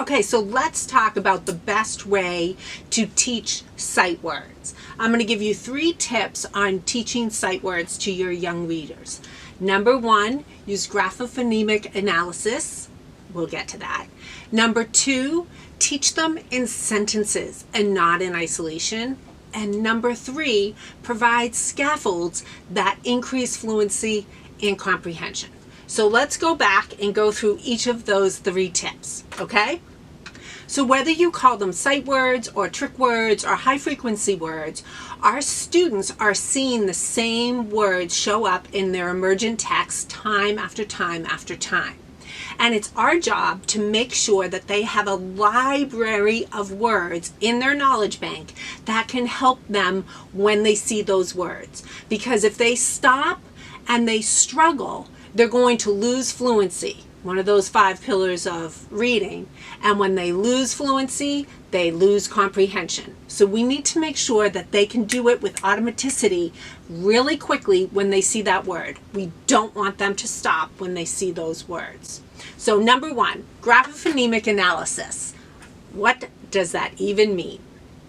Okay, so let's talk about the best way to teach sight words. I'm going to give you 3 tips on teaching sight words to your young readers. Number 1, use graphophonemic analysis. We'll get to that. Number 2, teach them in sentences and not in isolation. And number 3, provide scaffolds that increase fluency and comprehension. So let's go back and go through each of those 3 tips, okay? So whether you call them sight words or trick words or high frequency words, our students are seeing the same words show up in their emergent text time after time after time. And it's our job to make sure that they have a library of words in their knowledge bank that can help them when they see those words. Because if they stop and they struggle, they're going to lose fluency, one of those 5 pillars of reading. And when they lose fluency, they lose comprehension. So we need to make sure that they can do it with automaticity really quickly when they see that word. We don't want them to stop when they see those words. So number 1, graphophonemic analysis. What does that even mean?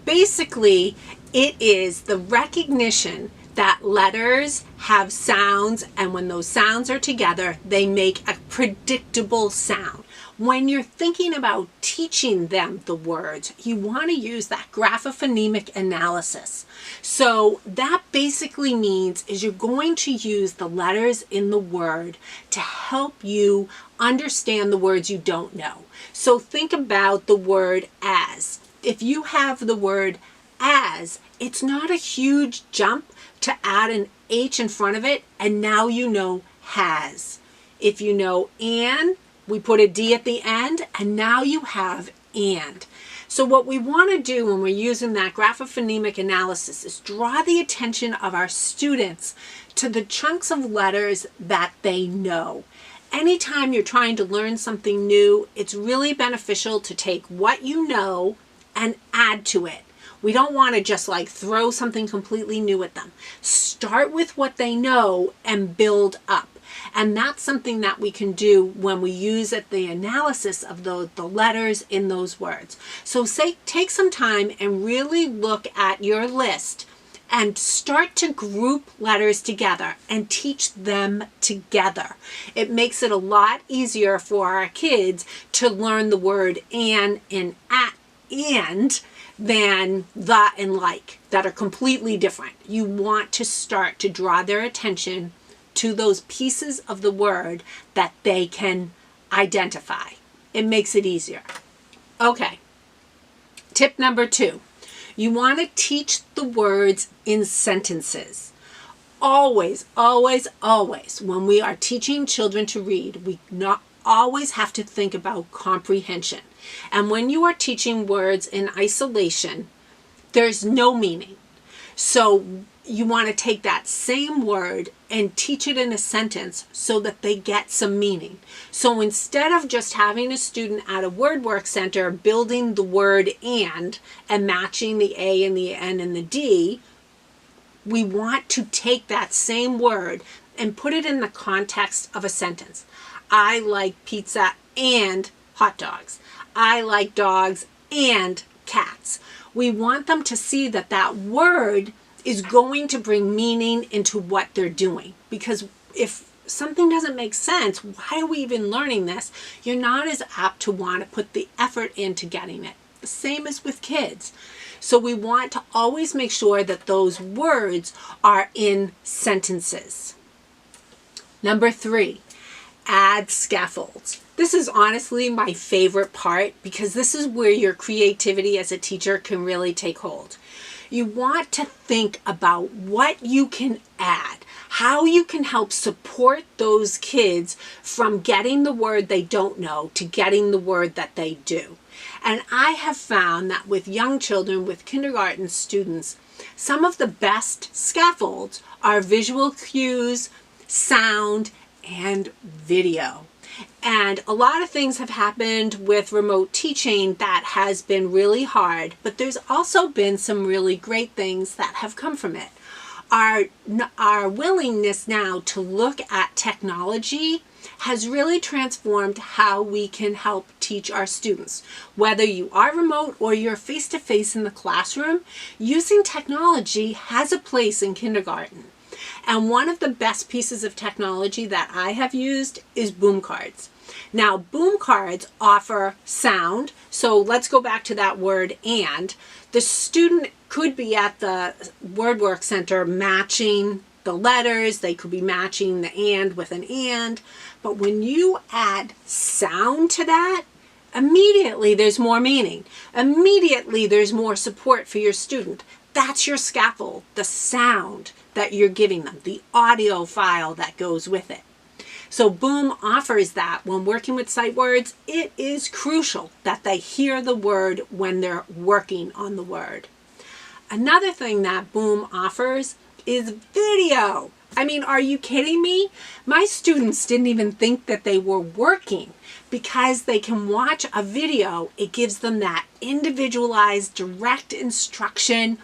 Basically, it is the recognition that letters have sounds, and when those sounds are together, they make a predictable sound. When you're thinking about teaching them the words, you want to use that graphophonemic analysis. So that basically means is you're going to use the letters in the word to help you understand the words you don't know. So think about the word as. If you have the word as, it's not a huge jump to add an H in front of it, and now you know has. If you know and, we put a D at the end, and now you have and. So what we want to do when we're using that graphophonemic analysis is draw the attention of our students to the chunks of letters that they know. Anytime you're trying to learn something new, it's really beneficial to take what you know and add to it. We don't want to just like throw something completely new at them. Start with what they know and build up. And that's something that we can do when we use the analysis of the letters in those words. So take some time and really look at your list and start to group letters together and teach them together. It makes it a lot easier for our kids to learn the word and at and than the and like that are completely different. You want to start to draw their attention to those pieces of the word that they can identify. It makes it easier. Okay, tip number 2. You want to teach the words in sentences. Always, always, always, when we are teaching children to read, we not always have to think about comprehension. And when you are teaching words in isolation, there's no meaning. So you want to take that same word and teach it in a sentence so that they get some meaning. So instead of just having a student at a word work center building the word and matching the A and the N and the D, we want to take that same word and put it in the context of a sentence. I like pizza and hot dogs. I like dogs and cats. We want them to see that that word is going to bring meaning into what they're doing. Because if something doesn't make sense, why are we even learning this? You're not as apt to want to put the effort into getting it. The same as with kids. So we want to always make sure that those words are in sentences. Number 3, add scaffolds. This is honestly my favorite part because this is where your creativity as a teacher can really take hold. You want to think about what you can add, how you can help support those kids from getting the word they don't know to getting the word that they do. And I have found that with young children, with kindergarten students, some of the best scaffolds are visual cues, sound, and video. And a lot of things have happened with remote teaching that has been really hard, but there's also been some really great things that have come from it. our willingness now to look at technology has really transformed how we can help teach our students. Whether you are remote or you're face-to-face in the classroom, using technology has a place in kindergarten. And one of the best pieces of technology that I have used is boom cards. Now, boom cards offer sound. So let's go back to that word and. The student could be at the WordWork Center matching the letters. They could be matching the and with an and. But when you add sound to that, immediately there's more meaning. Immediately there's more support for your student. That's your scaffold, the sound that you're giving them, the audio file that goes with it. So Boom offers that. When working with sight words, it is crucial that they hear the word when they're working on the word. Another thing that Boom offers is video. I mean, are you kidding me? My students didn't even think that they were working because they can watch a video. It gives them that individualized, direct instruction,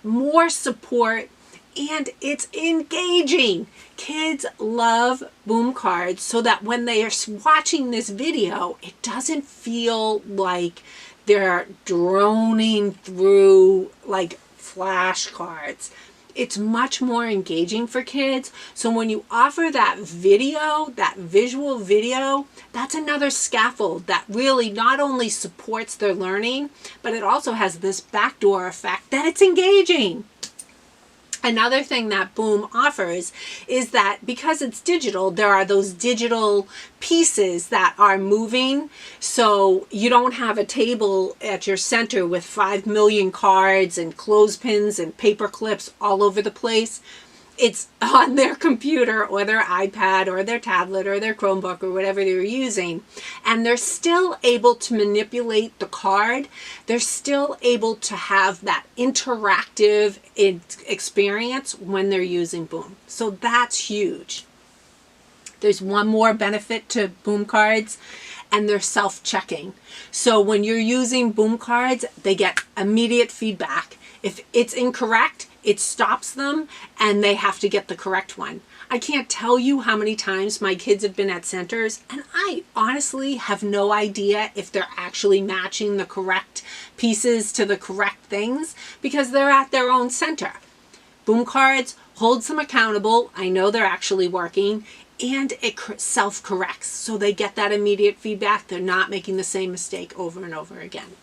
more support, and it's engaging. Kids love Boom cards so that when they are watching this video, it doesn't feel like they're droning through like flashcards. It's much more engaging for kids. So when you offer that video, that visual video, that's another scaffold that really not only supports their learning, but it also has this backdoor effect that it's engaging. Another thing that Boom offers is that because it's digital, there are those digital pieces that are moving. So you don't have a table at your center with 5 million cards and clothespins and paper clips all over the place. It's on their computer or their iPad or their tablet or their Chromebook or whatever they're using. And they're still able to manipulate the card. They're still able to have that interactive experience when they're using Boom. So that's huge. There's one more benefit to Boom cards, and they're self-checking. So when you're using Boom cards, they get immediate feedback. If it's incorrect, it stops them and they have to get the correct one. I can't tell you how many times my kids have been at centers and I honestly have no idea if they're actually matching the correct pieces to the correct things because they're at their own center. Boom cards holds them accountable. I know they're actually working, and it self-corrects. So they get that immediate feedback. They're not making the same mistake over and over again.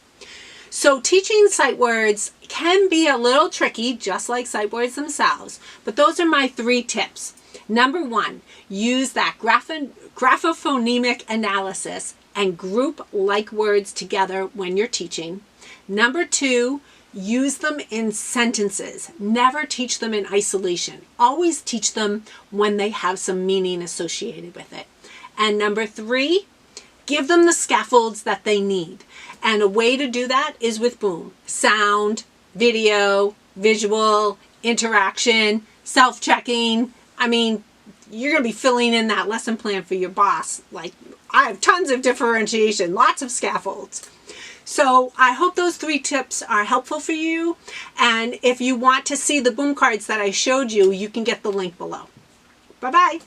So teaching sight words can be a little tricky, just like sight words themselves, but those are my 3 tips. Number 1, use that graphophonemic analysis and group like words together when you're teaching. Number 2, use them in sentences. Never teach them in isolation. Always teach them when they have some meaning associated with it. And number 3, give them the scaffolds that they need. And a way to do that is with Boom. Sound, video, visual, interaction, self-checking. I mean, you're going to be filling in that lesson plan for your boss. Like, I have tons of differentiation, lots of scaffolds. So I hope those 3 tips are helpful for you. And if you want to see the Boom cards that I showed you, you can get the link below. Bye-bye.